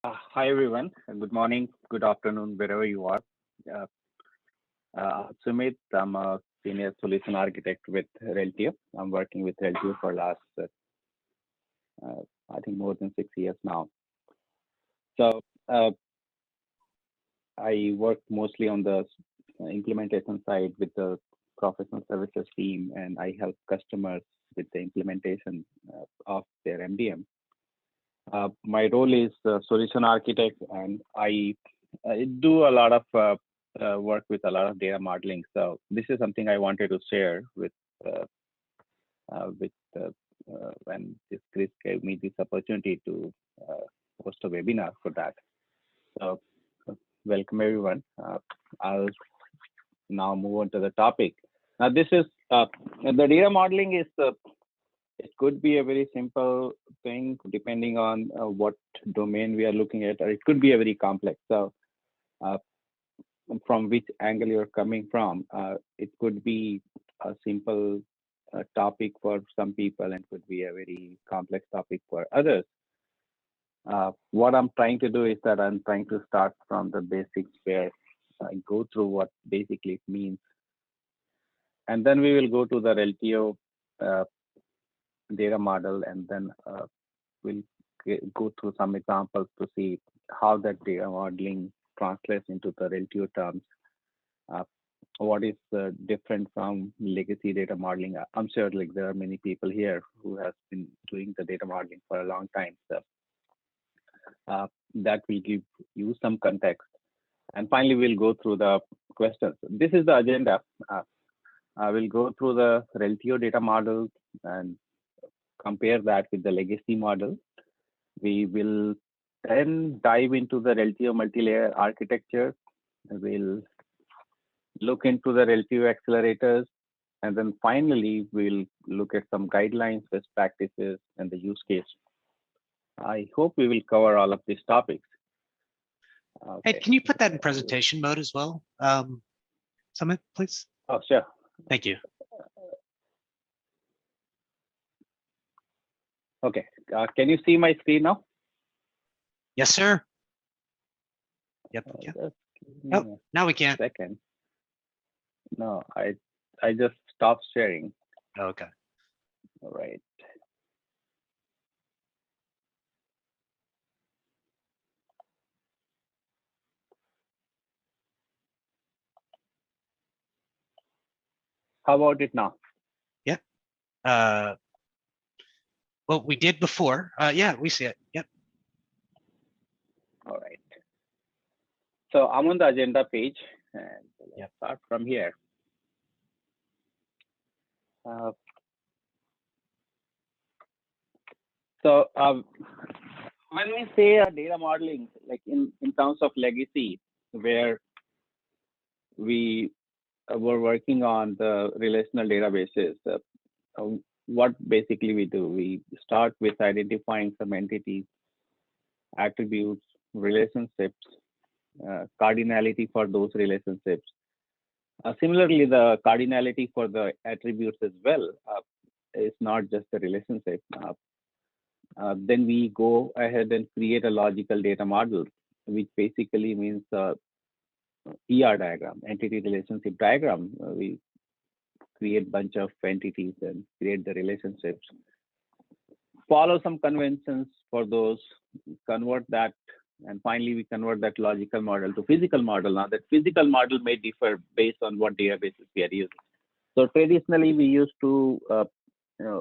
Hi everyone. Good morning, good afternoon, wherever you are. Uh, Sumit, I'm a senior solution architect with Reltio. I'm working with Reltio for last, I think, more than 6 years now. So I work mostly on the implementation side with the professional services team, and I help customers with the implementation of their MDM. My role is solution architect, and I do a lot of work with a lot of data modeling. So this is something I wanted to share uh, with when this Chris gave me this opportunity to host a webinar for that. So welcome everyone. I'll now move on to the topic. Now this is the data modeling is it could be a very simple thing depending on what domain we are looking at, or it could be a very complex. So uh, from which angle you're coming from, it could be a simple topic for some people and could be a very complex topic for others. What I'm trying to do is that I'm trying to start from the basics where I go through what basically it means. And then we will go to the Reltio uh, data model, and then we'll go through some examples to see how that data modeling translates into the Reltio terms. Uh, what is different from legacy data modeling? I'm sure like there are many people here who have been doing the data modeling for a long time. So that will give you some context. And finally, we'll go through the questions. This is the agenda. I will go through the Reltio data model and compare that with the legacy model. We will then dive into the Reltio multi-layer architecture. We'll look into the Reltio accelerators, and then finally, we'll look at some guidelines, best practices, and the use case. I hope we will cover all of these topics. Hey, Okay. can you put that in presentation mode as well, Sumit, please? Oh, sure. Thank you. Okay. Can you see my screen now? Yes, sir. Yep. Yeah. Oh, now we can. Second. No, I just stopped sharing. Okay. All right. How about it now? Yep. Well, we did before. Yeah, we see it. Yep. All right. So I'm on the agenda page, and let's Yep. start from here. So when we say data modeling, like in terms of legacy, where we were working on the relational databases, what basically we do, we start with identifying some entities, attributes, relationships, cardinality for those relationships. Similarly, the cardinality for the attributes as well is not just the relationship. Then we go ahead and create a logical data model, which basically means ER diagram, entity relationship diagram. We create bunch of entities and create the relationships. Follow some conventions for those, convert that, and finally we convert that logical model to physical model. Now that physical model may differ based on what databases we are using. So traditionally we used to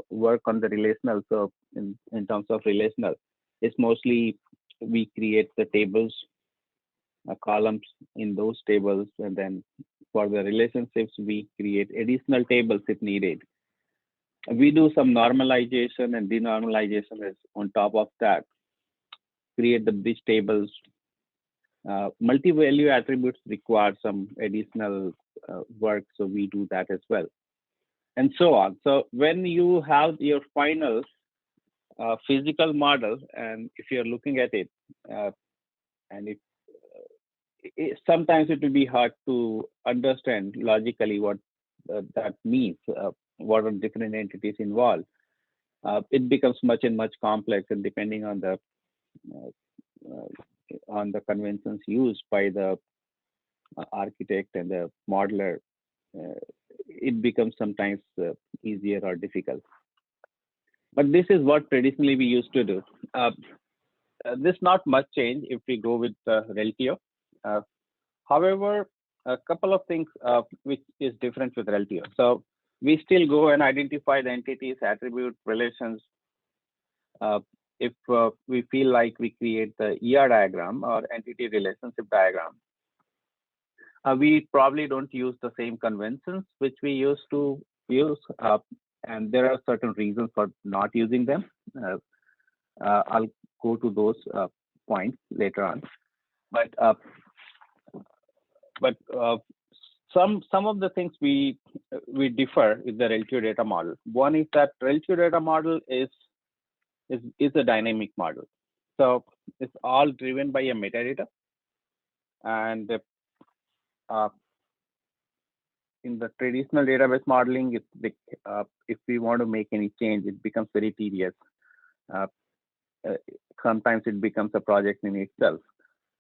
work on the relational. So in terms of relational, it's mostly we create the tables, columns in those tables, and then for the relationships we create additional tables if needed. We do some normalization and denormalization as on top of that. Create the bridge tables. Multi-value attributes require some additional work, so we do that as well, and so on. So when you have your final physical model, and if you're looking at it, and sometimes it will be hard to understand logically what that means, what are different entities involved. It becomes much and much complex, and depending on the uh, on the conventions used by the architect and the modeler, it becomes sometimes easier or difficult. But this is what traditionally we used to do. Uh, there's not much change if we go with Reltio. Uh, However, a couple of things which is different with Reltio. So we still go and identify the entities, attribute, relations. Uh, if we feel like we create the ER diagram or entity relationship diagram, we probably don't use the same conventions which we used to use. And there are certain reasons for not using them. I'll go to those points later on. But some of the things we differ with the Reltio data model. One is that Reltio data model is a dynamic model, so it's all driven by a metadata, and uh, in the traditional database modeling, if we want to make any change, it becomes very tedious. Uh, Sometimes it becomes a project in itself.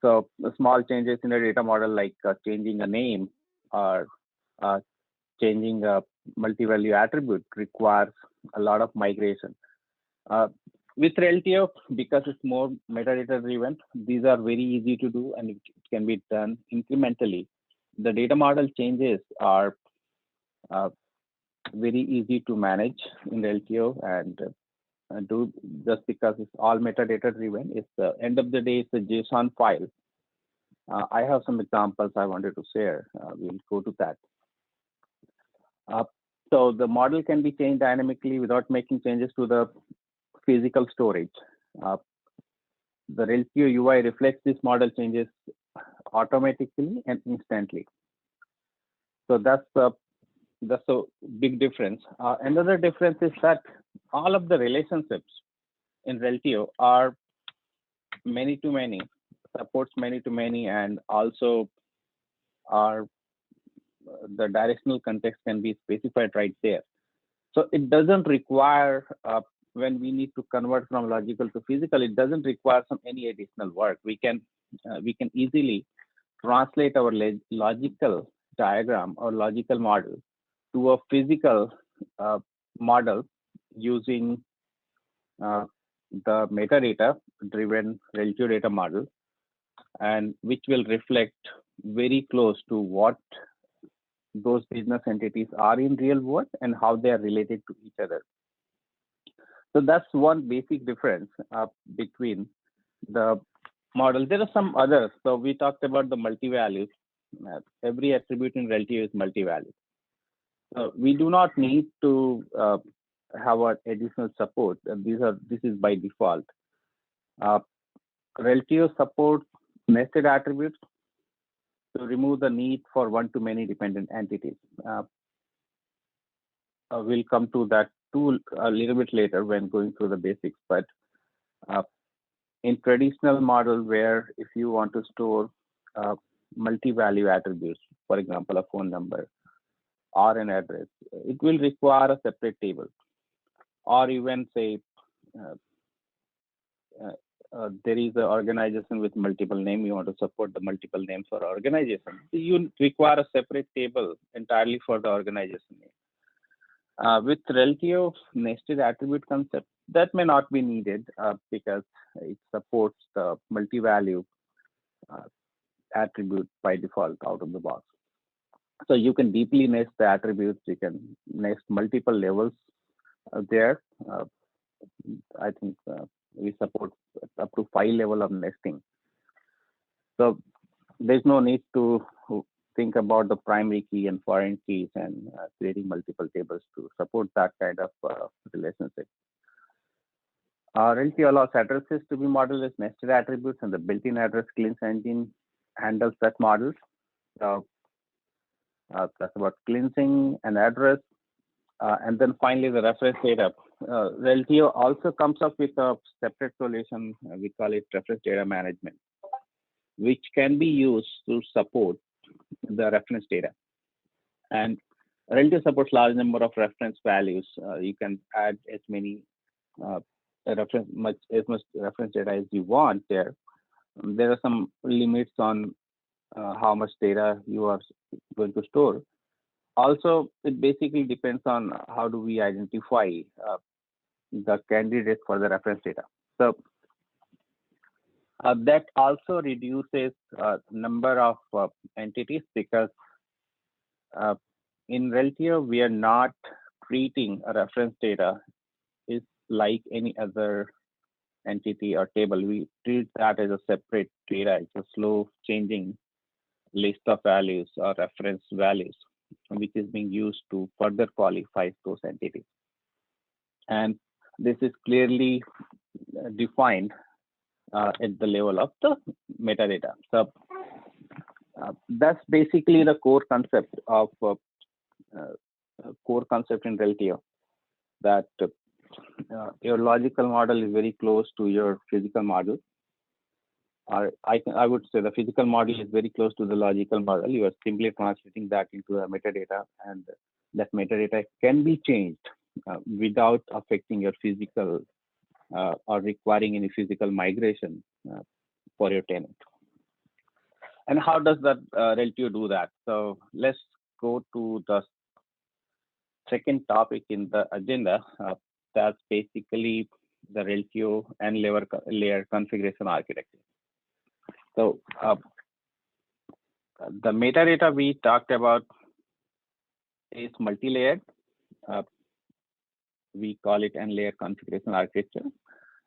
So small changes in a data model, like changing a name or uh, changing a multi-value attribute, requires a lot of migration. Uh, with Reltio, because it's more metadata driven, these are very easy to do and it can be done incrementally. The data model changes are uh, very easy to manage in Reltio and do, just because it's all metadata driven. It's the end of the day, it's a JSON file. I have some examples I wanted to share. We'll go to that. So the model can be changed dynamically without making changes to the physical storage. Uh, the Reltio UI reflects this model changes automatically and instantly. So that's a big difference. Another difference is that all of the relationships in Reltio are many to many, supports many to many, and also are the directional context can be specified right there. So it doesn't require, when we need to convert from logical to physical, it doesn't require any additional work. We can easily translate our logical diagram or logical model to a physical uh, model using uh, the metadata driven Reltio data model, and which will reflect very close to what those business entities are in real world and how they are related to each other. So that's one basic difference between the model. There are some others. So we talked about the multi-values. Every attribute in Reltio is multi-value. So we do not need to have an additional support. This is by default. Uh, Reltio supports nested attributes to remove the need for one-to-many dependent entities. We'll come to that tool a little bit later when going through the basics. But uh, in traditional model, where if you want to store multi-value attributes, for example, a phone number or an address, it will require a separate table. Or even say uh, there is an organization with multiple names, you want to support the multiple names for organization, you require a separate table entirely for the organization name. With Reltio nested attribute concept, that may not be needed because it supports the multi-value uh, attribute by default out of the box. So you can deeply nest the attributes. You can nest multiple levels there. I think we support up to 5 level of nesting. So there's no need to think about the primary key and foreign keys and creating multiple tables to support that kind of relationship. Reltio allows addresses to be modeled as nested attributes, and the built-in address cleanse engine handles that model. So that's about cleansing an address. And then finally, the reference data. Reltio also comes up with a separate solution. We call it reference data management, which can be used to support the reference data. And Reltio supports large number of reference values. You can add as many as much reference data as you want there. There are some limits on how much data you are going to store. Also, it basically depends on how do we identify the candidate for the reference data. So that also reduces number of entities, because uh, in Reltio we are not treating a reference data is like any other entity or table. We treat that as a separate data. It's a slow changing list of values or reference values, which is being used to further qualify those entities. And this is clearly defined at the level of the metadata. So that's basically the core concept in Reltio, that your logical model is very close to your physical model. Or I would say the physical model is very close to the logical model. You are simply translating that into a metadata, and that metadata can be changed without affecting your physical or requiring any physical migration for your tenant. And how does that Reltio do that? So let's go to the second topic in the agenda. That's basically the Reltio and layer configuration architecture. So the metadata we talked about is multi-layered. We call it n-layer configuration architecture,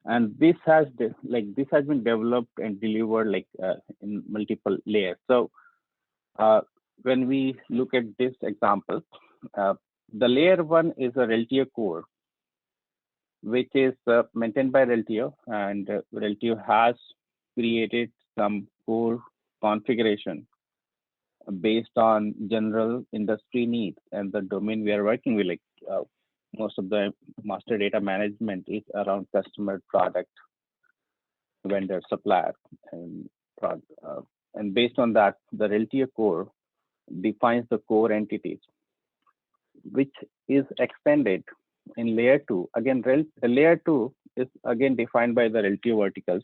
and this has been developed and delivered in multiple layers. So when we look at this example, the layer one is a Reltio core, which is maintained by Reltio, and Reltio has created some core configuration based on general industry needs and the domain we are working with. Most of the master data management is around customer, product, vendor, supplier, and and based on that, the Reltio core defines the core entities, which is extended in layer two. Again, the layer two is again defined by the Reltio verticals,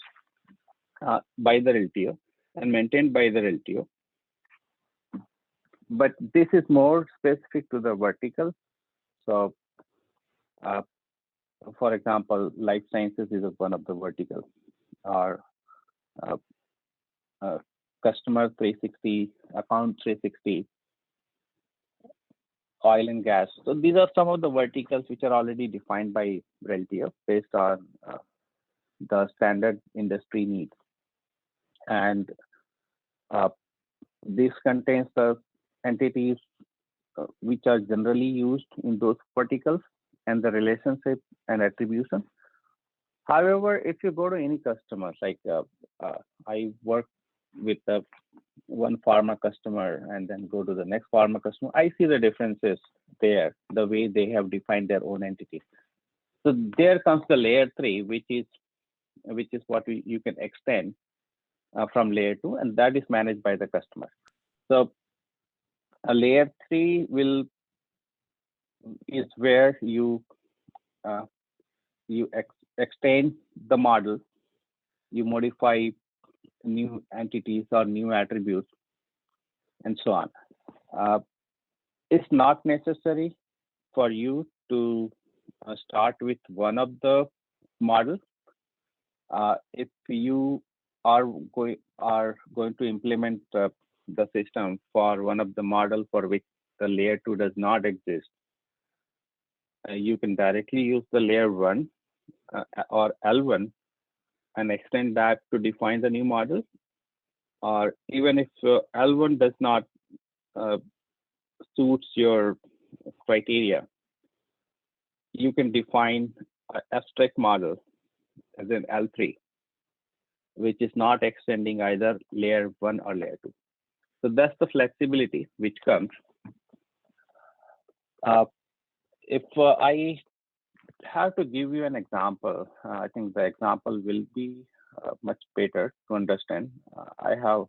by the Reltio, and maintained by the Reltio. But this is more specific to the verticals. So, for example, life sciences is one of the verticals, or uh, customer 360, account 360, oil and gas. So these are some of the verticals which are already defined by Reltio based on the standard industry needs. And this contains the entities which are generally used in those verticals and the relationship and attribution. However, if you go to any customer, I work with one pharma customer and then go to the next pharma customer, I see the differences there, the way they have defined their own entity. So there comes the layer three, which is what you can extend from layer two, and that is managed by the customer. So a layer three is where you extend the model, you modify new entities or new attributes, and so on. It's not necessary for you to start with one of the models. If you are going to implement the system for one of the model for which the layer 2 does not exist, you can directly use the layer 1 or L1 and extend that to define the new model. Or even if L1 does not suits your criteria, you can define an abstract model as an L3, which is not extending either layer 1 or layer 2. So that's the flexibility which comes. If I have to give you an example, I think the example will be much better to understand. I have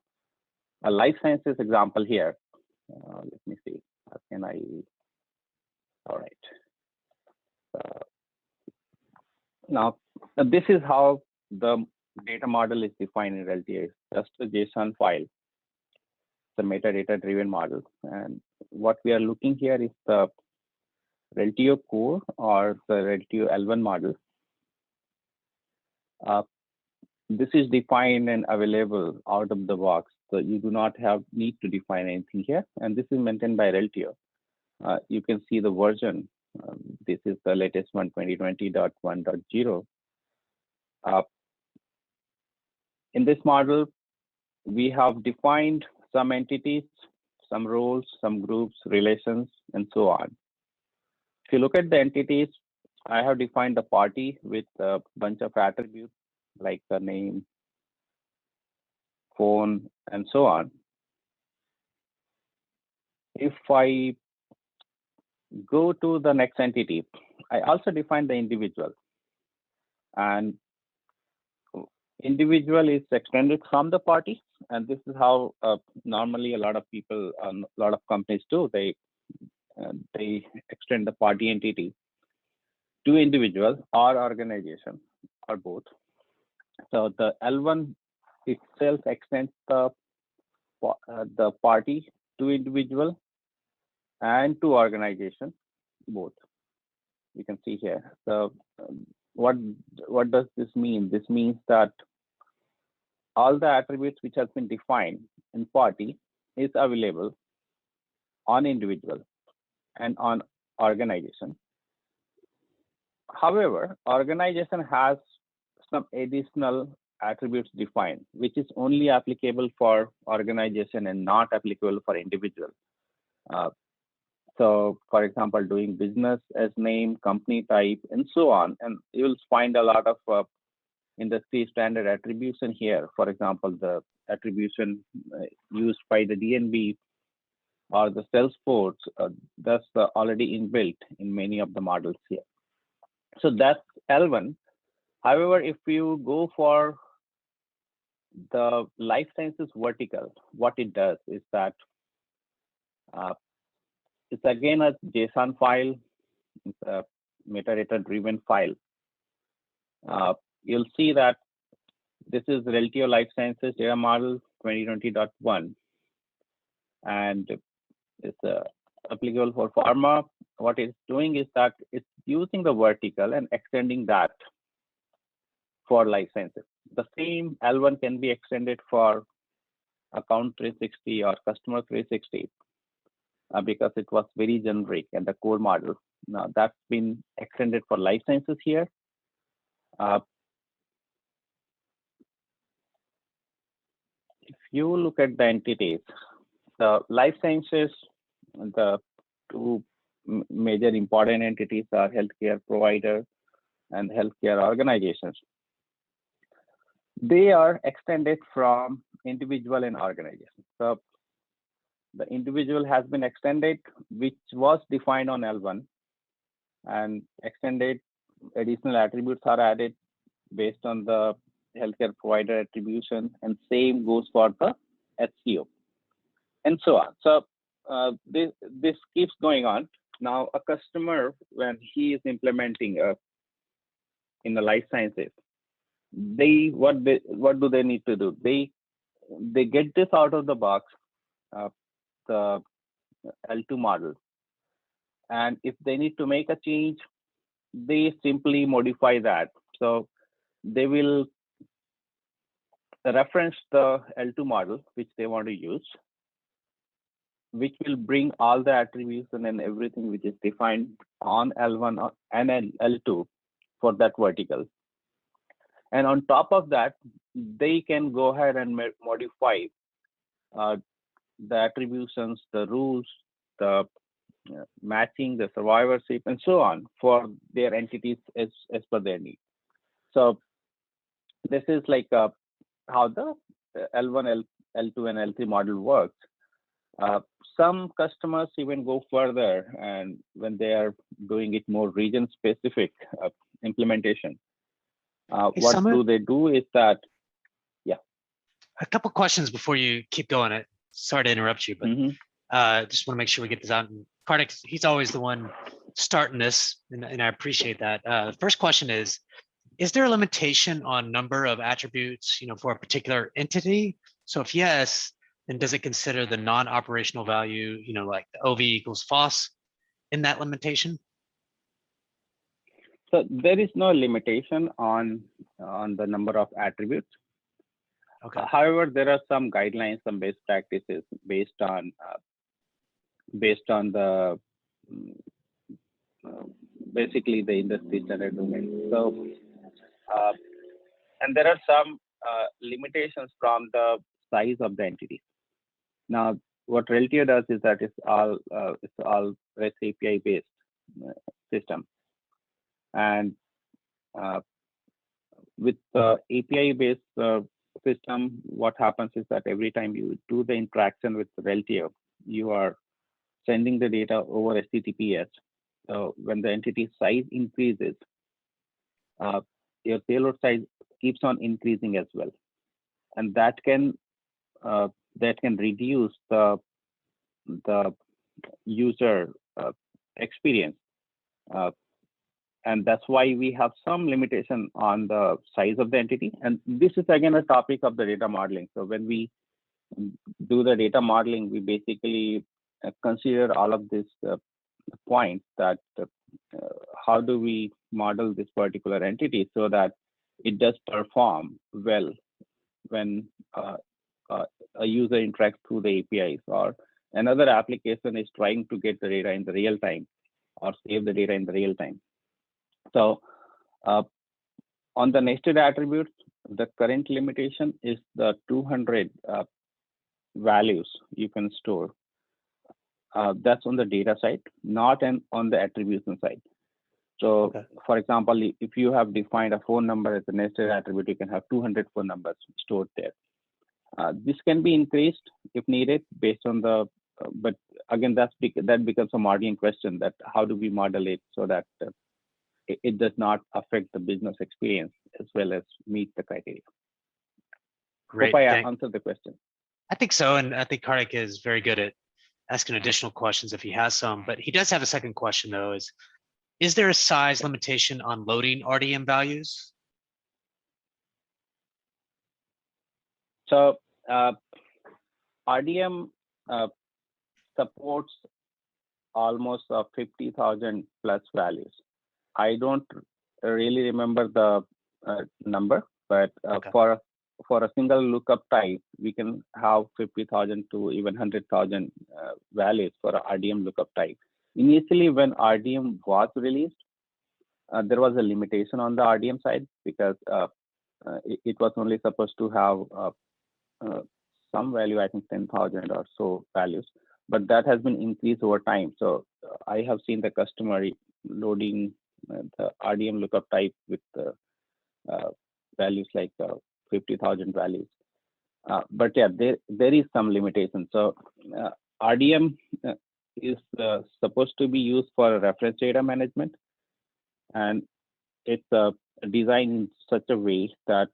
a life sciences example here. Let me see. How can I? All right. Now, this is how the data model is defined in Reltio. It's just a JSON file. It's a metadata-driven model. And what we are looking here is the Reltio core or the Reltio L1 model. This is defined and available out of the box. So you do not need to define anything here. And this is maintained by Reltio. You can see the version. This is the latest one, 2020.1.0. In this model, we have defined some entities, some roles, some groups, relations, and so on. If you look at the entities, I have defined the party with a bunch of attributes like the name, phone, and so on. If I go to the next entity, I also define the individual. And individual is extended from the party. And this is how normally a lot of people, a lot of companies do. They extend the party entity to individual or organization or both. So the L1 itself extends the party to individual and to organization, both. You can see here. So what does this mean? This means that all the attributes which has been defined in party is available on individual and on organization. However, organization has some additional attributes defined, which is only applicable for organization and not applicable for individual. So, for example, doing business as name, company type, and so on. And you will find a lot of industry standard attribution here. For example, the attribution used by the DNB or the Salesforce, that's already inbuilt in many of the models here. So that's L1. However, if you go for the life sciences vertical, what it does is that it's again a JSON file, it's a metadata-driven file. You'll see that this is Reltio Life Sciences Data Model 2020.1, and it's applicable for pharma. What it's doing is that it's using the vertical and extending that for life sciences. The same L1 can be extended for account 360 or customer 360 because it was very generic and the core model. Now that's been extended for life sciences here. If you look at the entities, the life sciences, the two major important entities are healthcare provider and healthcare organizations. They are extended from individual and organization. So the individual has been extended, which was defined on L1, and extended additional attributes are added based on the healthcare provider attribution, and same goes for the HCO, and so on. So this keeps going on. Now, a customer, when he is implementing in the life sciences, what do they need to do? They get this out of the box, the L2 model, and if they need to make a change, they simply modify that. So they will reference the L2 model which they want to use, which will bring all the attribution and everything which is defined on L1 and L2 for that vertical. And on top of that, they can go ahead and modify the attributions, the rules, the matching, the survivorship, and so on for their entities as per their need. So this is like how the L1, L2, and L3 model works. Some customers even go further, and when they are doing it more region specific implementation, Hey, what Sumit, do they do is that, yeah. a couple questions before you keep going. Sorry to interrupt you, but just want to make sure we get this out. And Kartik, he's always the one starting this, and I appreciate that. The first question is, is there a limitation on number of attributes, for a particular entity? So if yes, then does it consider the non-operational value, like the OV equals FOSS in that limitation? So there is no limitation on the number of attributes. Okay. However, there are some guidelines, some best practices based on the basically the industry standard domain. So, and there are some limitations from the size of the entity. Now, what Reltio does is that it's all REST API based system, and with the API based system, what happens is that every time you do the interaction with Reltio, you are sending the data over HTTPS. So when the entity size increases, your payload size keeps on increasing as well, and that can reduce the user experience, and that's why we have some limitation on the size of the entity. And this is again a topic of the data modeling. So when we do the data modeling, we basically consider all of these points that how do we model this particular entity so that it does perform well when a user interacts through the APIs, or another application is trying to get the data in the real time or save the data in the real time. So on the nested attributes, the current limitation is the 200 values you can store. That's on the data side, not on the attribution side. So, okay, for example, if you have defined a phone number as a nested attribute, you can have 200 phone numbers stored there. This can be increased if needed based on the, but again, that becomes a modeling question, that how do we model it so that it does not affect the business experience as well as meet the criteria. Great. Hope I answered the question. I think so. And I think Kartik is very good at asking additional questions if he has some, but he does have a second question though, is there a size limitation on loading RDM values? So RDM supports almost 50,000 plus values. I don't really remember the number, but okay, for a single lookup type, we can have 50,000 to even 100,000 values for a RDM lookup type. Initially, when RDM was released, there was a limitation on the RDM side because it was only supposed to have some value, I think 10,000 or so values, but that has been increased over time. So I have seen the customer loading the RDM lookup type with values like 50,000 values. But yeah, there is some limitation. So RDM is supposed to be used for reference data management, and it's designed in such a way that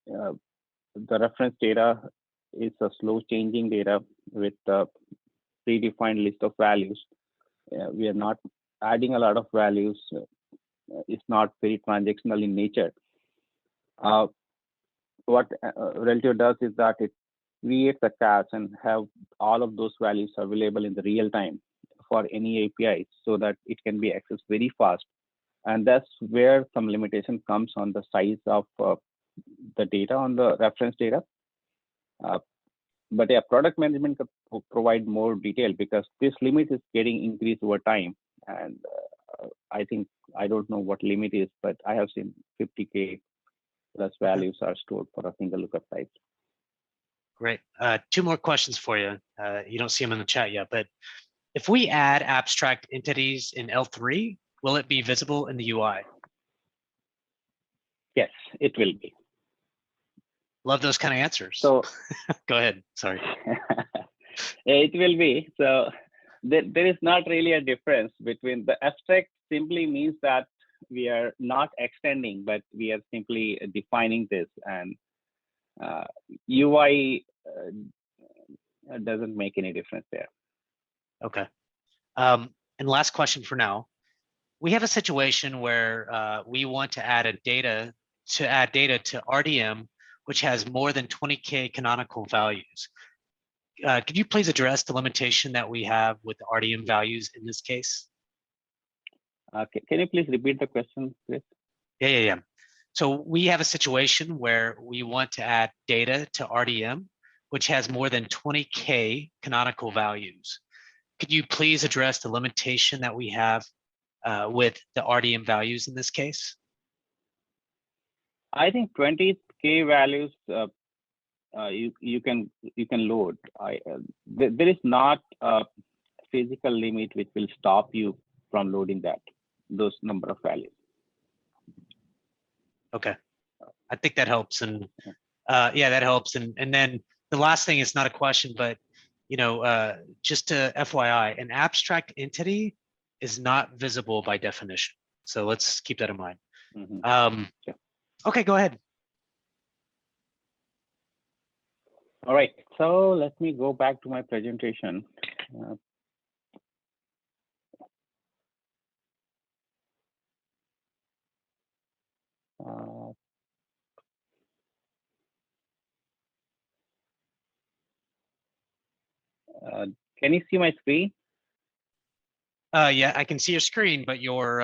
the reference data is a slow changing data with a predefined list of values. We are not adding a lot of values. It's not very transactional in nature. What Reltio does is that it creates a cache and have all of those values available in the real time for any API so that it can be accessed very fast. And that's where some limitation comes on the size of the data on the reference data. But yeah, product management could provide more detail because this limit is getting increased over time. And I don't know what limit is, but I have seen 50K plus values are stored for a single lookup type. Great. Two more questions for you. You don't see them in the chat yet, but if we add abstract entities in L3, will it be visible in the UI? Yes, it will be. Love those kind of answers. So go ahead. Sorry. It will be. So there is not really a difference between the abstract. Simply means that we are not extending, but we are simply defining this, and UI doesn't make any difference there. Okay. And last question for now. we have a situation where we want to add data to RDM, which has more than 20K canonical values. Could you please address the limitation that we have with the RDM values in this case? Can you please repeat the question, Chris? Yeah. So we have a situation where we want to add data to RDM, which has more than 20K canonical values. Could you please address the limitation that we have with the RDM values in this case? I think 20K values you can load. There is not a physical limit which will stop you from loading those number of values. Okay, I think that helps, and yeah, that helps. And then the last thing is not a question, but just to FYI, an abstract entity is not visible by definition. So let's keep that in mind. Yeah. Okay, go ahead. All right, so let me go back to my presentation. Can you see my screen? Yeah, I can see your screen, but your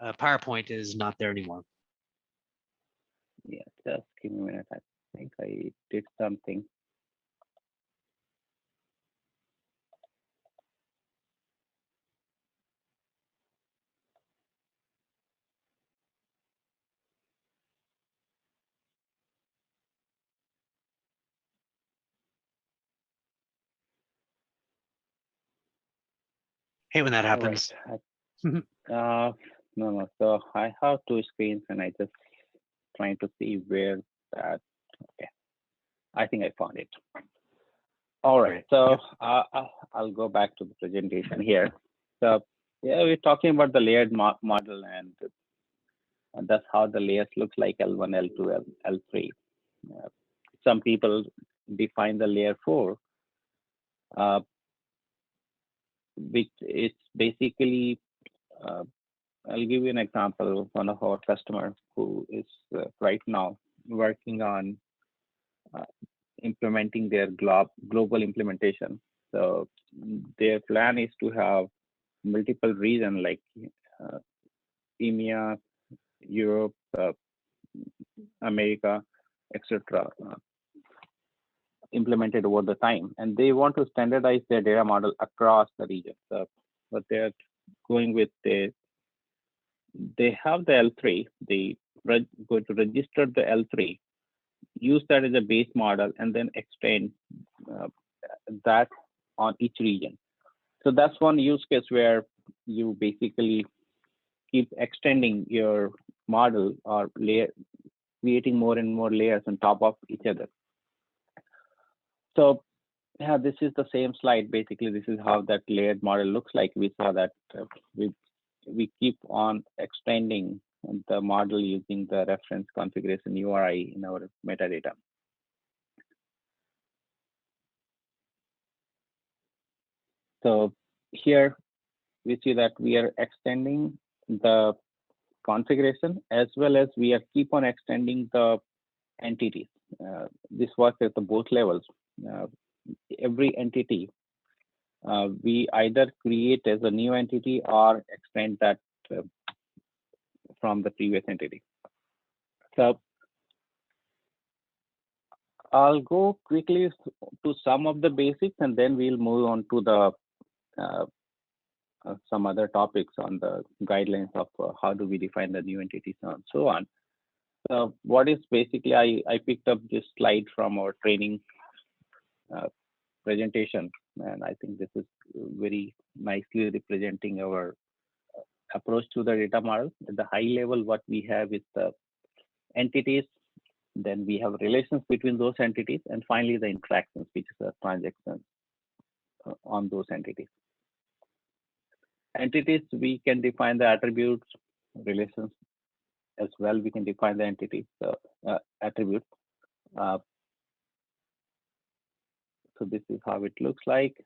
PowerPoint is not there anymore. Yeah, just give me a minute. I think I did something. Hate when that happens. Right. No. So I have two screens, and I just trying to see where that. Okay, I think I found it. All right. So I'll go back to the presentation here. So yeah, we're talking about the layered model, and that's how the layers looks like L1, L2, L3. Some people define the layer 4, which is basically, I'll give you an example. One of our customers who is right now working on implementing their global implementation. So their plan is to have multiple regions like EMEA, Europe, America, etc. Implemented over the time, and they want to standardize their data model across the region. So what they're going with, they have the L3. They going to register the L3, use that as a base model, and then extend that on each region. So that's one use case where you basically keep extending your model or creating more and more layers on top of each other. So yeah, this is the same slide. Basically, this is how that layered model looks like. We saw that we keep on extending the model using the reference configuration URI in our metadata. So here we see that we are extending the configuration as well as we are keep on extending the entities. This works at the both levels. Every entity we either create as a new entity or extend that from the previous entity. So I'll go quickly to some of the basics, and then we'll move on to the some other topics on the guidelines of how do we define the new entities and so on. So what is basically, I picked up this slide from our training presentation, and I think this is very nicely representing our approach to the data model. At the high level, what we have is the entities, then we have relations between those entities, and finally the interactions, which is the transactions on those entities. Entities, we can define the attributes, relations as well. We can define the entities, attributes. So this is how it looks like.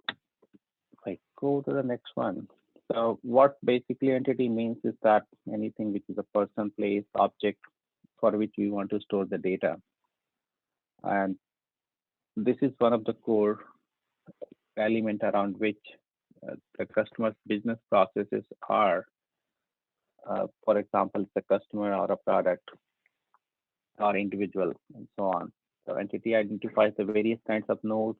If I go to the next one. So what basically entity means is that anything which is a person, place, object for which we want to store the data. And this is one of the core element around which the customer's business processes are. For example, it's a customer or a product or individual and so on. So entity identifies the various kinds of nodes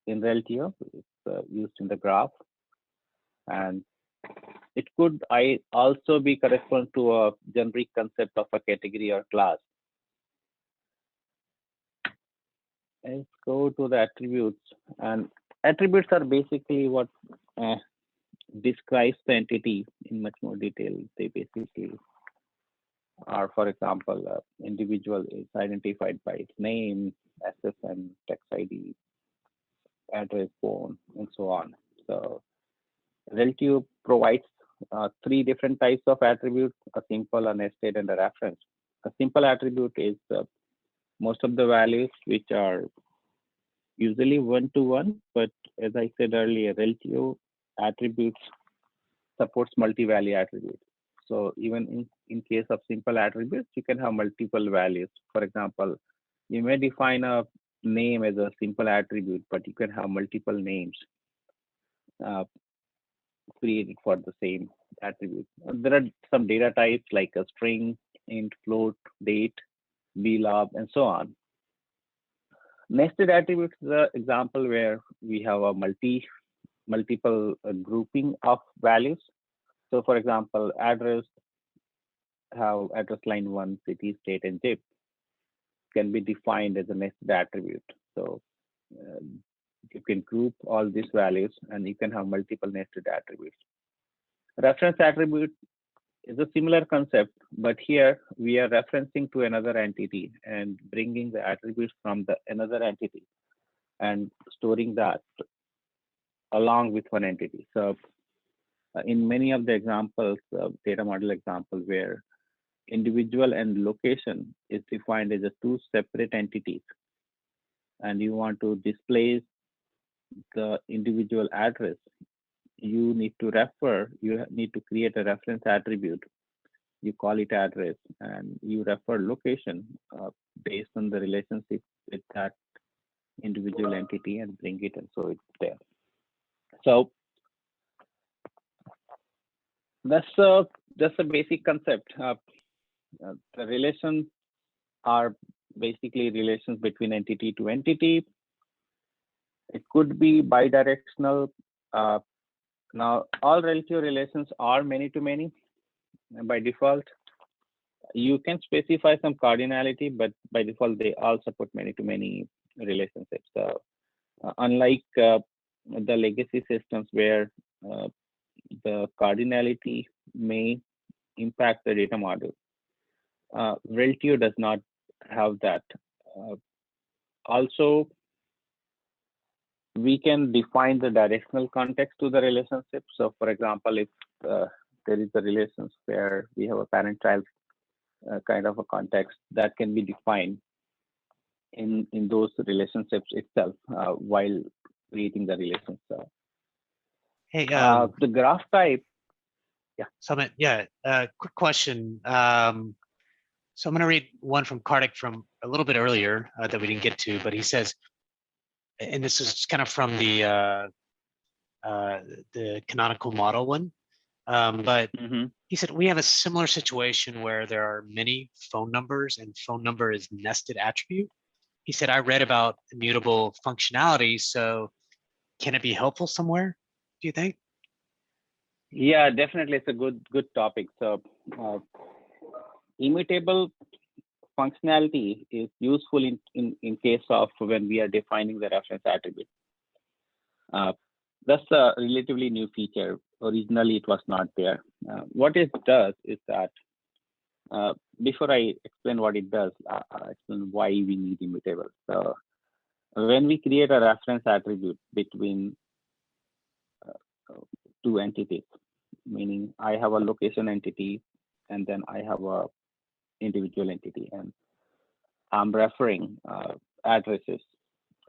in Reltio. It's used in the graph. And it could also be correspond to a generic concept of a category or class. Let's go to the attributes. And attributes are basically what describes the entity in much more detail. They basically are, for example, individual is identified by its name, SSN, text ID, address, phone, and so on. So Reltio provides three different types of attributes: a simple, a nested, and a reference. A simple attribute is most of the values which are usually one-to-one, but as I said earlier, Reltio attributes supports multi-value attributes. So even in case of simple attributes, you can have multiple values. For example, you may define a name as a simple attribute, but you can have multiple names created for the same attribute. There are some data types like a string, int, float, date, blob, and so on. Nested attributes is an example where we have a multiple grouping of values. So for example, address have address line 1, city, state, and zip can be defined as a nested attribute. So you can group all these values and you can have multiple nested attributes. Reference attribute is a similar concept, but here we are referencing to another entity and bringing the attributes from the another entity and storing that along with one entity. So in many of the examples, data model examples where individual and location is defined as a two separate entities, and you want to display the individual address, you need to create a reference attribute. You call it address and you refer location based on the relationship with that individual entity and bring it, and so it's there. So that's a basic concept. The relations are basically relations between entity to entity. It could be bidirectional. Now, all Reltio relations are many to many by default. You can specify some cardinality, but by default, they all support many to many relationships. So, unlike the legacy systems where the cardinality may impact the data model, Reltio does not have that. Also, we can define the directional context to the relationship. So for example, if there is a relations where we have a parent-child kind of a context that can be defined in those relationships itself while creating the relations. Hey, The graph type, yeah. Sumit, quick question. So I'm going to read one from Kartik from a little bit earlier that we didn't get to, but he says, and this is kind of from the canonical model one, but he said, we have a similar situation where there are many phone numbers and phone number is nested attribute. He said, I read about immutable functionality, so can it be helpful somewhere, do you think? Yeah, definitely. It's a good topic. So immutable functionality is useful in case of when we are defining the reference attribute. That's a relatively new feature. Originally, it was not there. What it does is that, before I explain what it does, I'll explain why we need immutable. So when we create a reference attribute between two entities, meaning I have a location entity and then I have a individual entity, and I'm referring addresses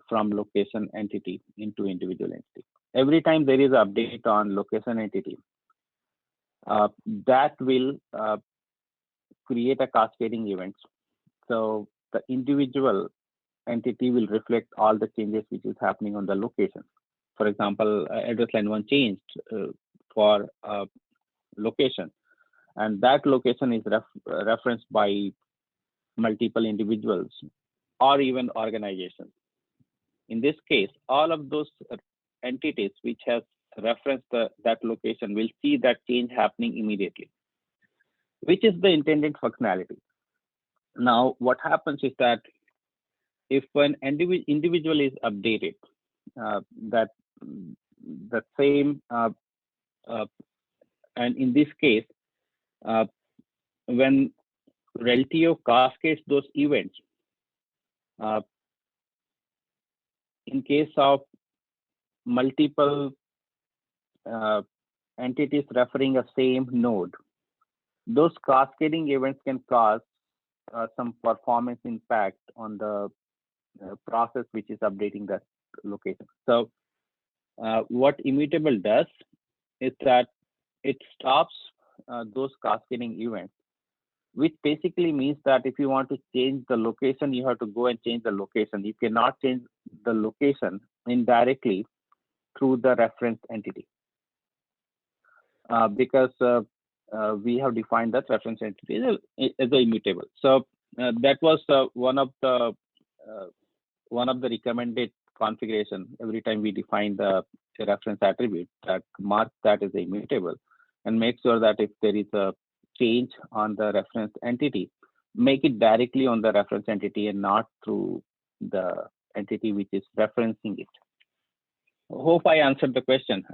from location entity into individual entity. every time there is an update on location entity, that will create a cascading event. So the individual entity will reflect all the changes which is happening on the location. For example, address line 1 changed for location, and that location is referenced by multiple individuals or even organizations. In this case, all of those entities which has referenced that location will see that change happening immediately, which is the intended functionality. Now, what happens is that if an individual is updated, that the same, and in this case, when Reltio cascades those events, in case of multiple entities referring a same node, those cascading events can cause some performance impact on the process which is updating that location. So what immutable does is that it stops those cascading events, which basically means that if you want to change the location, you have to go and change the location. You cannot change the location indirectly through the reference entity because we have defined that reference entity as a immutable. So that was one of the recommended configuration. Every time we define the reference attribute, that mark that as a immutable, and make sure that if there is a change on the reference entity, make it directly on the reference entity and not through the entity which is referencing it. Hope I answered the question.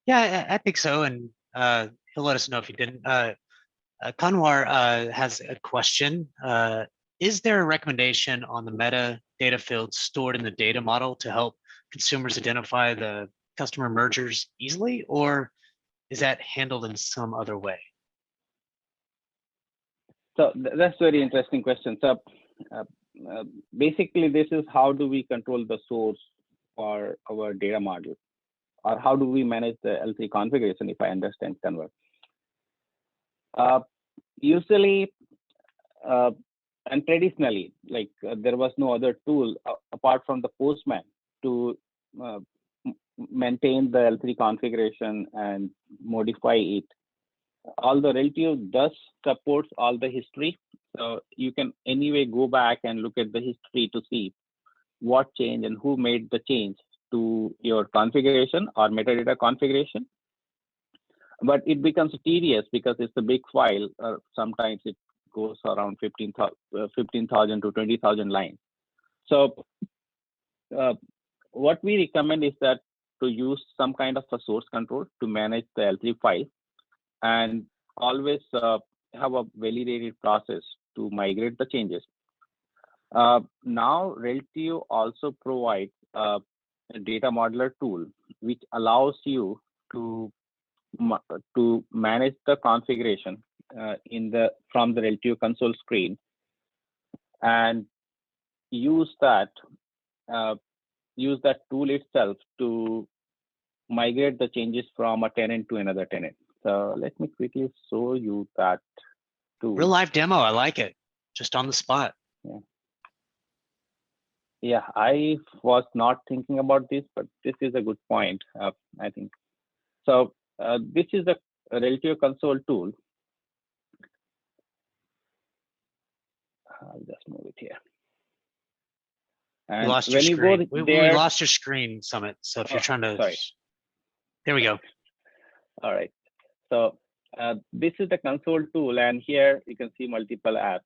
Yeah, I think so. And he'll let us know if he didn't. Kanwar has a question. Is there a recommendation on the metadata fields stored in the data model to help consumers identify the customer mergers easily, or is that handled in some other way? So that's a very interesting question. So basically, this is how do we control the source for our data model, or how do we manage the L3 configuration, if I understand Kanwar. Usually, and traditionally, like there was no other tool apart from the Postman to maintain the L3 configuration and modify it. Although Reltio does supports all the history, so you can anyway go back and look at the history to see what changed and who made the change to your configuration or metadata configuration. But it becomes tedious because it's a big file. Sometimes it goes around 15,000 to 20,000 lines. So what we recommend is that to use some kind of a source control to manage the L3 file, and always have a validated process to migrate the changes. Now, Reltio also provides a data modeler tool, which allows you to manage the configuration from the Reltio console screen, and use that tool itself to migrate the changes from a tenant to another tenant. So let me quickly show you that tool. Real life demo, I like it. Just on the spot. Yeah, I was not thinking about this, but this is a good point, I think. So this is the Reltio console tool. I'll just move it here. And lost when your you screen. go there, we lost your screen, Sumit. So if you're trying to, sorry. There we go. All right. So this is the console tool, and here you can see multiple apps,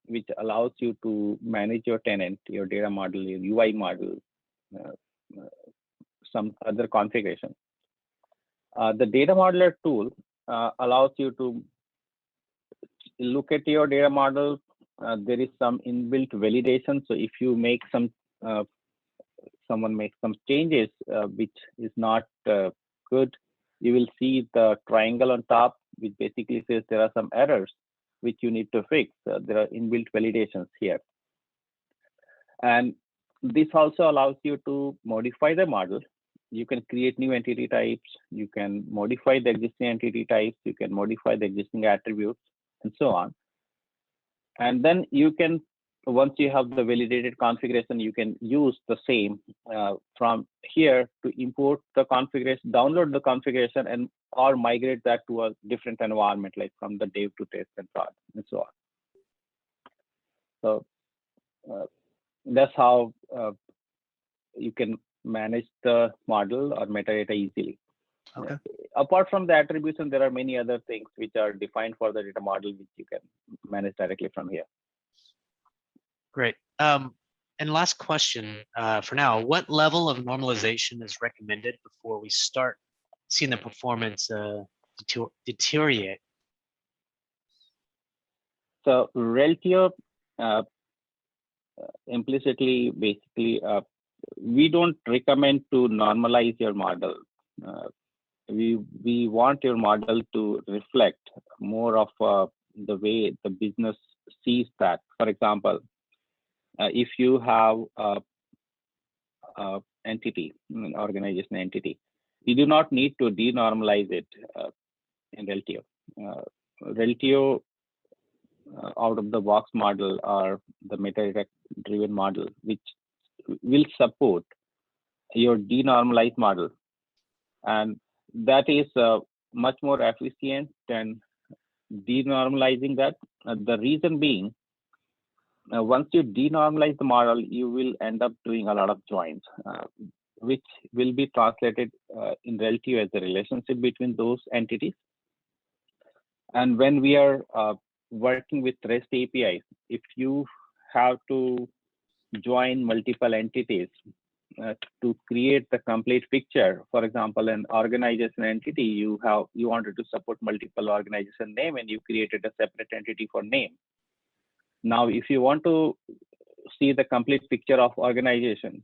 which allows you to manage your tenant, your data model, your UI model, some other configuration. The data modeler tool allows you to look at your data model. There is some inbuilt validation. So if you make someone makes some changes which is not good, you will see the triangle on top, which basically says there are some errors which you need to fix. There are inbuilt validations here. And This also allows you to modify the model. You can create new entity types. You can modify the existing entity types. You can modify the existing attributes and so on. And then you can, once you have the validated configuration, you can use the same from here to import the configuration, download the configuration, and or migrate that to a different environment, like from the dev to test and prod and so on. So that's how you can manage the model or metadata easily. Okay. Apart from the attribution, there are many other things which are defined for the data model, which you can manage directly from here. Great. And last question for now, what level of normalization is recommended before we start seeing the performance deteriorate? So Reltio implicitly, basically, we don't recommend to normalize your model. We want your model to reflect more of the way the business sees that. For example, if you have a entity, an organization entity, you do not need to denormalize it in Reltio. Reltio out of the box model or the metadata driven model, which will support your denormalized model, and that is much more efficient than denormalizing that. The reason being, once you denormalize the model, you will end up doing a lot of joins, which will be translated in Reltio as the relationship between those entities. And when we are working with REST APIs, if you have to join multiple entities to create the complete picture, for example, an organization entity, you wanted to support multiple organization name and you created a separate entity for name. Now, if you want to see the complete picture of organization,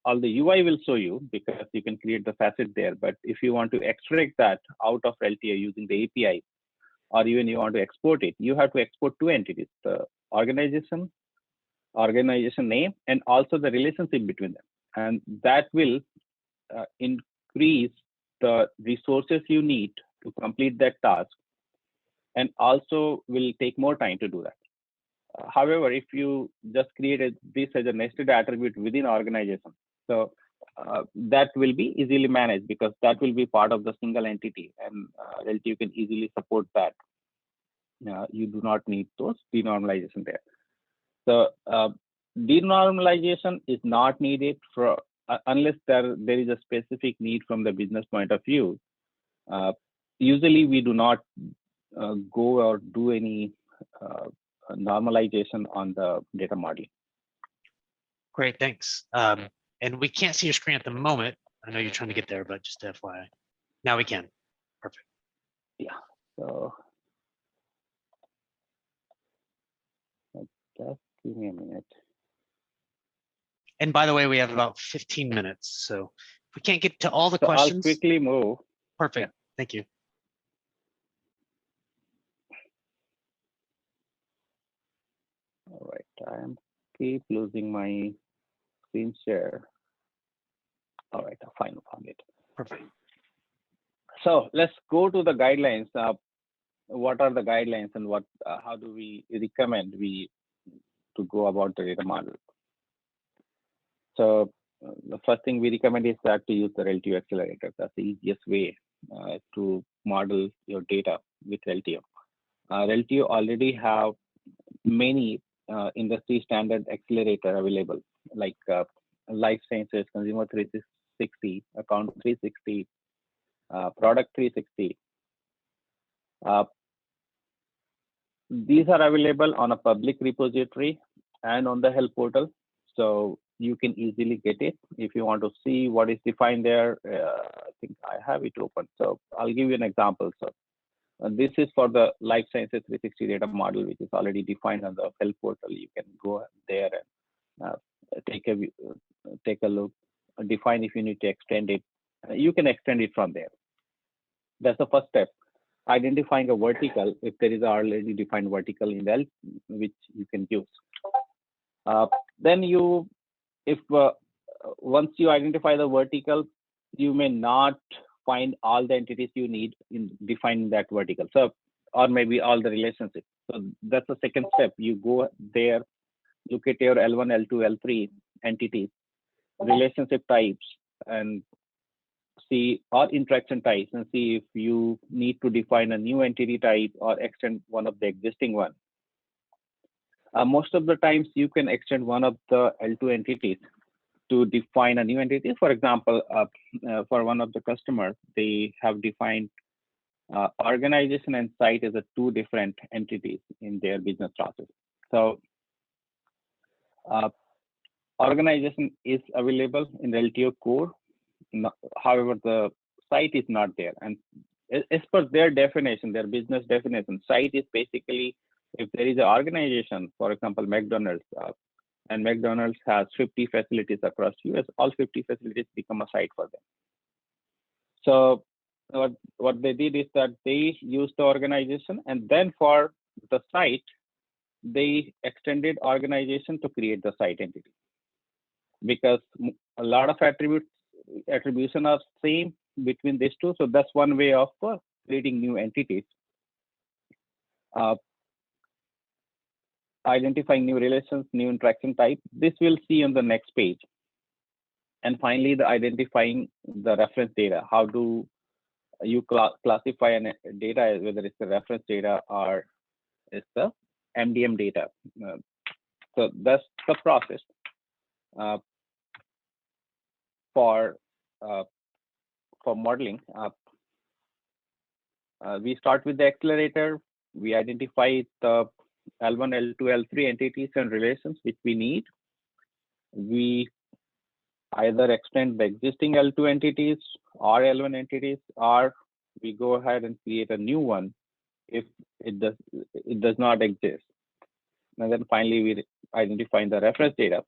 all the UI will show you because you can create the facet there. But if you want to extract that out of Reltio using the API, or even you want to export it, you have to export two entities, the organization name, and also the relationship between them. And that will increase the resources you need to complete that task, and also will take more time to do that. However, if you just created this as a nested attribute within organization, so that will be easily managed because that will be part of the single entity, and Reltio can easily support that. You do not need those denormalization there. So denormalization is not needed for unless there is a specific need from the business point of view. Usually, we do not go or do any normalization on the data model. Great, thanks. And we can't see your screen at the moment. I know you're trying to get there, but just FYI. Now we can. Perfect. Yeah. So just give me a minute. And by the way, we have about 15 minutes. So if we can't get to all the questions. I'll quickly move. Perfect. Yeah. Thank you. All right. I am keep losing my screen share. All right. I finally found it. Perfect. So let's go to the guidelines. What are the guidelines, and what? How do we recommend to go about the data model? So the first thing we recommend is that to use the Reltio accelerator. That's the easiest way to model your data with Reltio. Reltio already have many industry standard accelerator available, like life sciences, consumer 360, account 360, product 360. These are available on a public repository and on the help portal. So you can easily get it. If you want to see what is defined there, I think I have it open. So I'll give you an example. So this is for the life sciences 360 data model, which is already defined on the help portal. You can go there and take a look, define if you need to extend it. You can extend it from there. That's the first step. Identifying a vertical, if there is already defined vertical in the which you can use. Then if once you identify the vertical, you may not find all the entities you need in defining that vertical. So, or maybe all the relationships. So that's the second step. You go there, look at your L1, L2, L3 entities, relationship types, and see, or interaction types, and see if you need to define a new entity type or extend one of the existing one. Most of the times you can extend one of the L2 entities to define a new entity. For example, for one of the customers, they have defined organization and site as a two different entities in their business process. So uh, organization is available in Reltio core. However, the site is not there. And as per their definition, their business definition, site is basically if there is an organization, for example, McDonald's, and McDonald's has 50 facilities across US, all 50 facilities become a site for them. So what they did is that they used the organization, and then for the site, they extended organization to create the site entity, because a lot of attribution are same between these two. So that's one way of creating new entities. Identifying new relations, new interaction type. This we'll see on the next page. And finally, the identifying the reference data. How do you classify an data, whether it's the reference data or it's the MDM data? So that's the process for modeling. We start with the accelerator. We identify the L1, L2, L3 entities and relations which we need. We either extend the existing L2 entities or L1 entities, or we go ahead and create a new one if it does not exist. And then finally, we identify the reference data.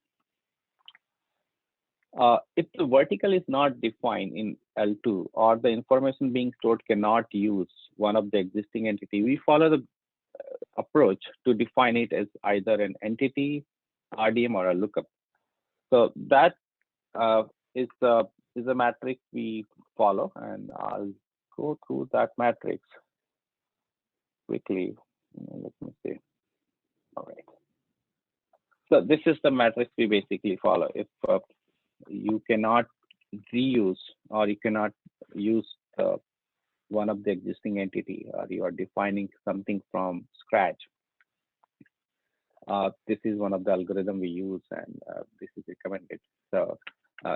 If the vertical is not defined in L2 or the information being stored cannot use one of the existing entity, we follow the approach to define it as either an entity, RDM, or a lookup. So that is a matrix we follow, and I'll go through that matrix quickly. Let me see. All right. So this is the matrix we basically follow. If you cannot reuse or you cannot use one of the existing entity, or you are defining something from scratch, this is one of the algorithm we use, and this is recommended. So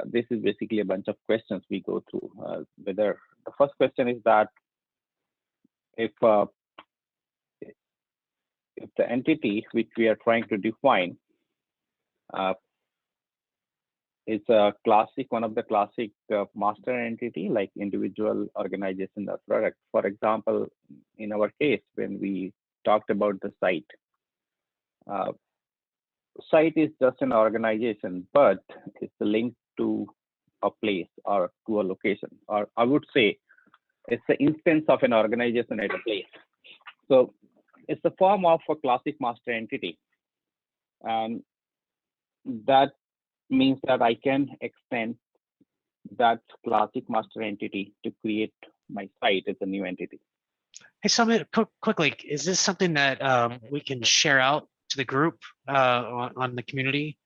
this is basically a bunch of questions we go through. Whether the first question is that if the entity which we are trying to define is a classic, one of the classic master entity, like individual, organization, or product. For example, in our case, when we talked about the site, site is just an organization, but it's linked to a place or to a location, or I would say it's the instance of an organization at a place. So it's the form of a classic master entity, and that means that I can extend that classic master entity to create my site as a new entity. Hey, Sumit, quickly, is this something that we can share out to the group on the community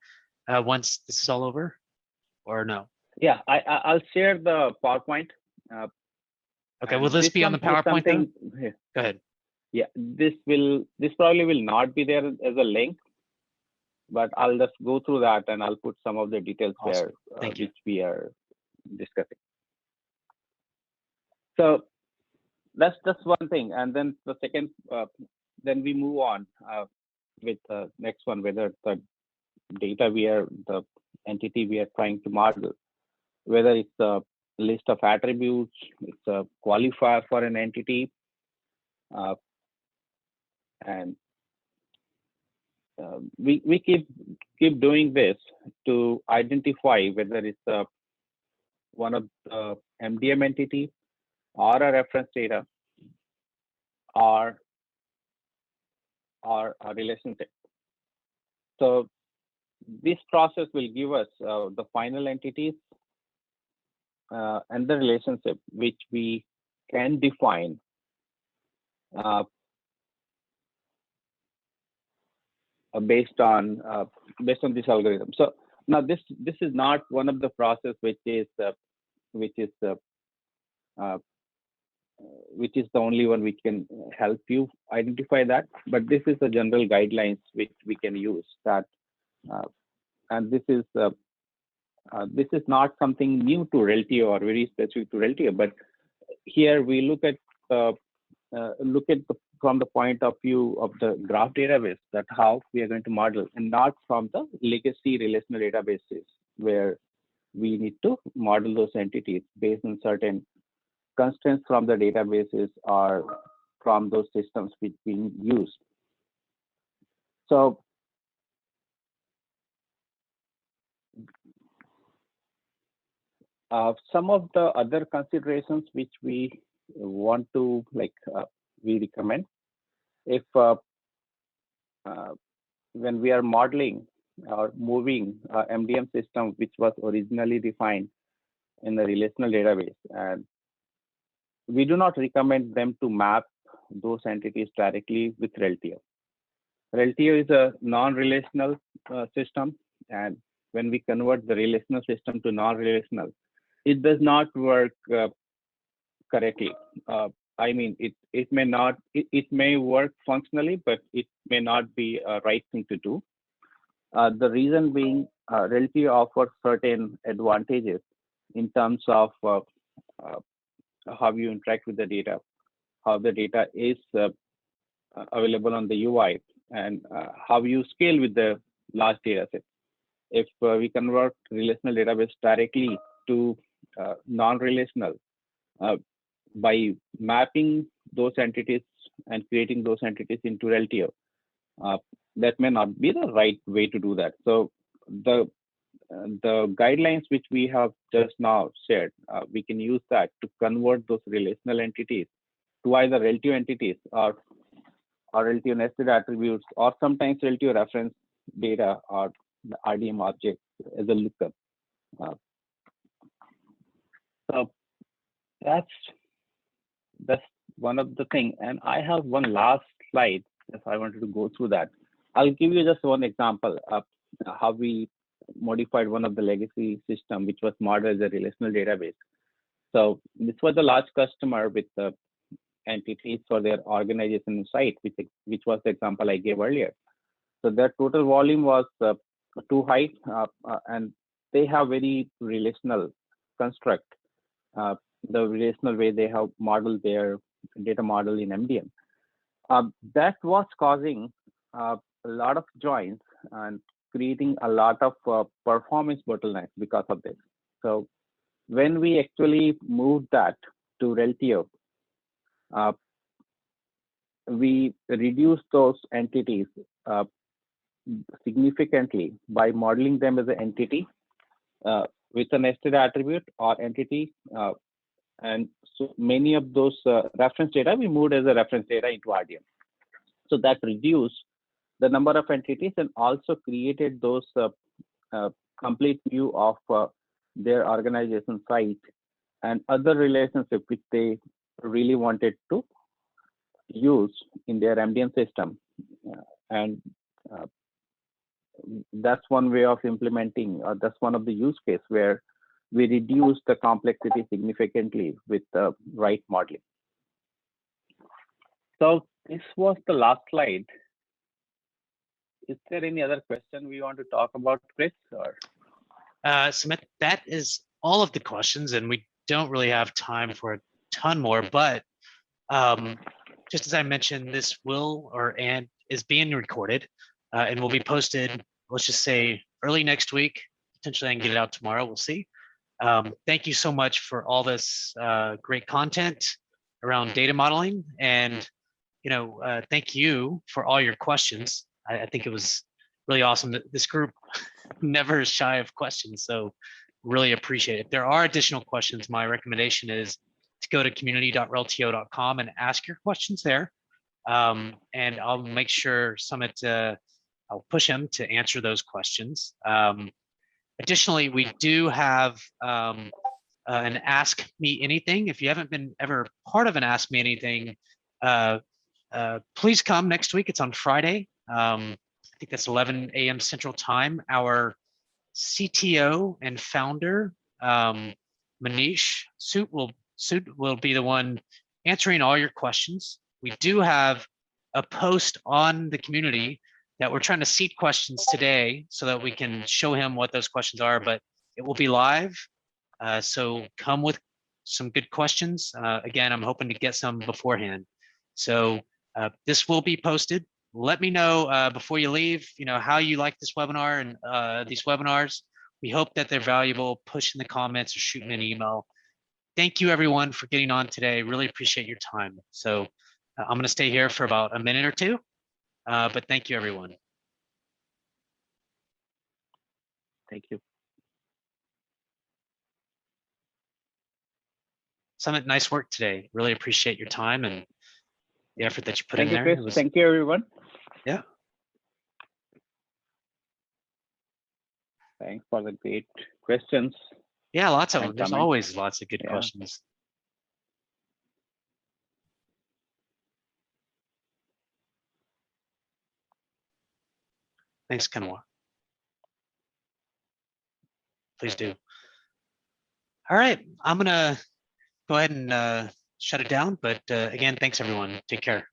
once this is all over, or no? Yeah, I'll share the PowerPoint. Okay, will this be on the PowerPoint? Go ahead. Yeah, this probably will not be there as a link, but I'll just go through that and I'll put some of the details Awesome. there, which we are discussing. So that's just one thing, and then the second, then we move on with the next one, whether the data the entity we are trying to model, whether it's a list of attributes, it's a qualifier for an entity, and we keep doing this to identify whether it's one of the MDM entity or a reference data or a relationship. So this process will give us the final entities and the relationship which we can define based on this algorithm. So now this is not one of the process which is uh, uh, which is the only one which can help you identify that, but this is the general guidelines which we can use that, and this is not something new to Reltio or very specific to Reltio, but here we uh, from the point of view of the graph database, that how we are going to model, and not from the legacy relational databases where we need to model those entities based on certain constraints from the databases or from those systems which we use. So some of the other considerations which we want to we recommend, if when we are modeling or moving MDM system which was originally defined in the relational database, and we do not recommend them to map those entities directly with Reltio. Reltio is a non-relational system, and when we convert the relational system to non-relational, it does not work correctly. I mean, it may not, it may work functionally, but it may not be a right thing to do. The reason being, Reltio offers certain advantages in terms of how you interact with the data, how the data is available on the UI, and how you scale with the large data set. If we convert relational database directly to non-relational by mapping those entities and creating those entities into Reltio, that may not be the right way to do that. So the guidelines which we have just now shared, we can use that to convert those relational entities to either Reltio entities or Reltio nested attributes, or sometimes Reltio reference data or the RDM object as a lookup. So that's one of the thing. And I have one last slide if I wanted to go through that. I'll give you just one example of how we modified one of the legacy system which was modeled as a relational database. So this was a large customer with entities for their organization site, which was the example I gave earlier. So their total volume was too high, and they have very relational construct, the relational way they have modeled their data model in MDM. That was causing a lot of joins and creating a lot of performance bottlenecks because of this. So when we actually moved that to Reltio, we reduced those entities significantly by modeling them as an entity with a nested attribute or entity. And so many of those reference data we moved as a reference data into RDM. So that reduced the number of entities and also created those complete view of their organization site and other relationships which they really wanted to use in their MDM system. And that's one way of implementing, that's one of the use case where we reduce the complexity significantly with the right modeling. So this was the last slide. Is there any other question we want to talk about, Chris? Or Sumit, that is all of the questions, and we don't really have time for a ton more. But just as I mentioned, this is being recorded and will be posted. Let's just say early next week. Potentially, I can get it out tomorrow. We'll see. Thank you so much for all this great content around data modeling, and thank you for all your questions. I think it was really awesome. This group never is shy of questions, so really appreciate it. If there are additional questions, my recommendation is to go to community.reltio.com and ask your questions there. And I'll make sure Sumit I'll push him to answer those questions. Additionally, we do have an Ask Me Anything. If you haven't been ever part of an Ask Me Anything, please come next week. It's on Friday. I think that's 11 a.m. Central Time. Our CTO and founder, Manish Soot will be the one answering all your questions. We do have a post on the community that we're trying to seed questions today so that we can show him what those questions are, but it will be live. So come with some good questions. Again, I'm hoping to get some beforehand. So this will be posted. Let me know before you leave, how you like this webinar and these webinars. We hope that they're valuable. Push in the comments or shoot me an email. Thank you everyone for getting on today. Really appreciate your time. So I'm going to stay here for about a minute or two, but thank you everyone. Thank you. Sumit, nice work today. Really appreciate your time and the effort that you put in there. Thank you, Chris. Thank you, everyone. Yeah. Thanks for the great questions. Yeah, lots of them. There's always lots of good Yeah. questions. Thanks, Kanwa. Please do. All right, I'm gonna go ahead and shut it down. But again, thanks everyone. Take care.